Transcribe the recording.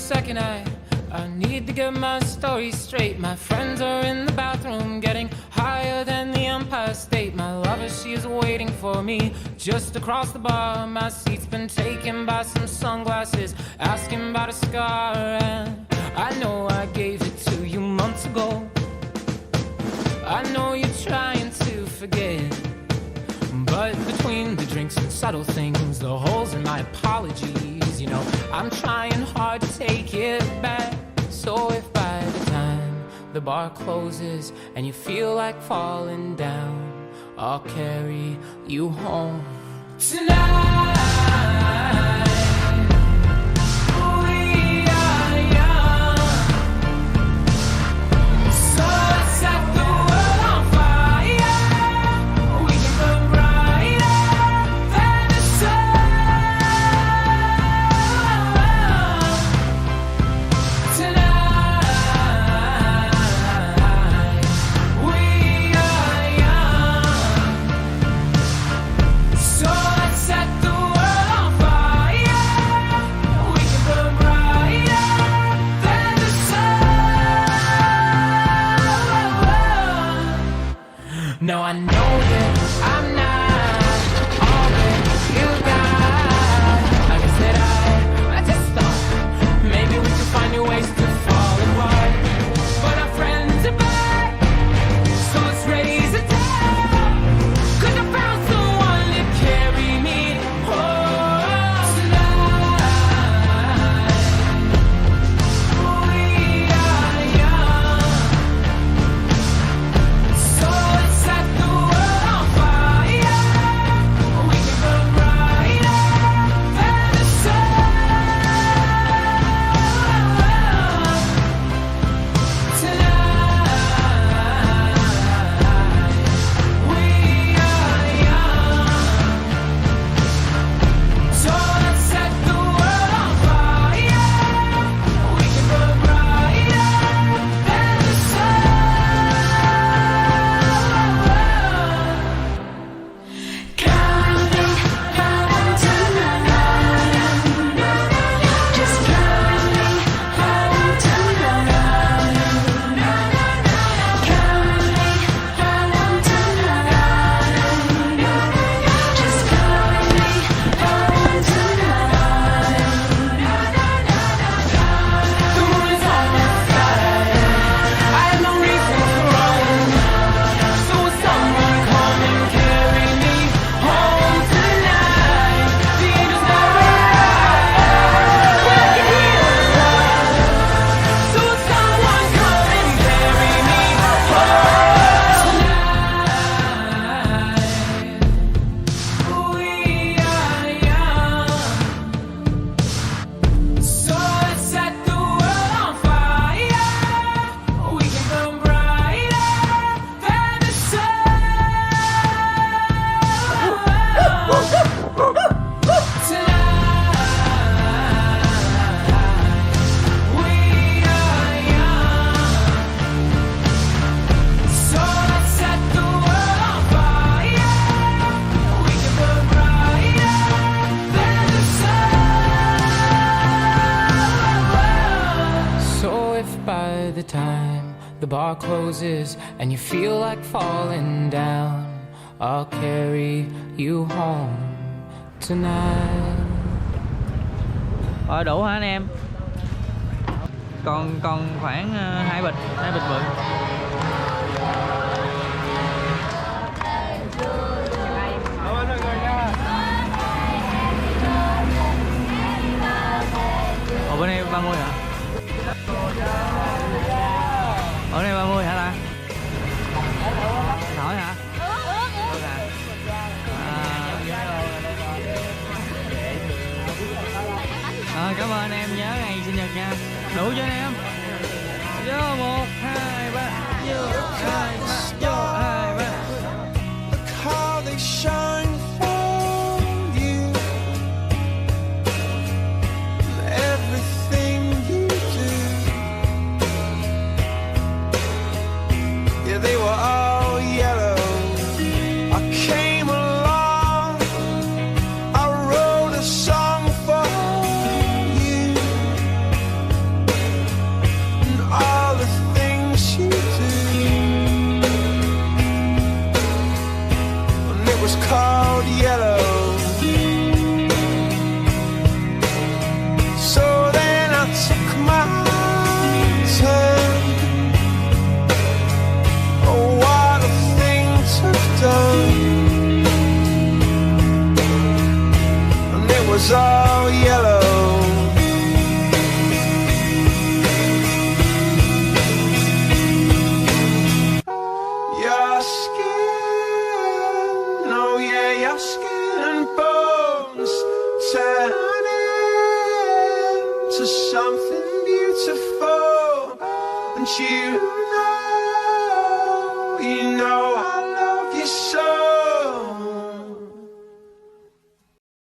second, I need to get my story straight. My friends are in the bathroom getting higher than the Empire State. My lover, she is waiting for me just across the bar. My seat's been taken by some sunglasses asking about a scar. And I know I gave it to you months ago. I know you're trying to forget, but between the drinks and subtle things, the holes in my apologies, you know, I'm trying hard to take it back. So if by the time the bar closes and you feel like falling down, I'll carry you home tonight. We are young, so let's set the world on fire. We can burn brighter than the sun tonight. We are young, so let's set the world on fire. We can burn brighter than the sun. No, I know that I'm not all that you got. Like I said, I just thought maybe we could find new ways to fall apart. But our friends are back, so let's raise a town. 'Cause I found someone to carry me home tonight. We are young, so let's set the world on fire. We can burn brighter than the sun tonight. We are young, so let's set the world on fire. We can burn brighter than the sun. Counting down tonight. Just counting down tonight. Counting down tonight. Just counting down tonight. The moon is on the sky. I have no reason to run, so will someone come and carry me home tonight? The angels never lie, but I can hear the love. So will someone come and carry me home tonight? We are young, so let's set the world on fire. We can burn brighter than the sun tonight. We are young, so let's set the world on fire. We can burn brighter than the sun. So if by the time the bar closes and you feel like falling down, I'll carry you home tonight. Đủ hả anh em? Còn khoảng hai bịch bự. Ủa bên đây 30 hả? Ở đây 30 hả ta? Hỏi hả? Cảm ơn em, nhớ ngày sinh nhật nha. Đủ cho anh em. Vô 1, 2, 3. Vô 2, 3. Vô 2, 3. Look how they shine for you. Everything you do. Yeah, they were all yellow. I came along. I wrote a song for you. your skin, oh yeah, your skin and bones turn into something beautiful. And you know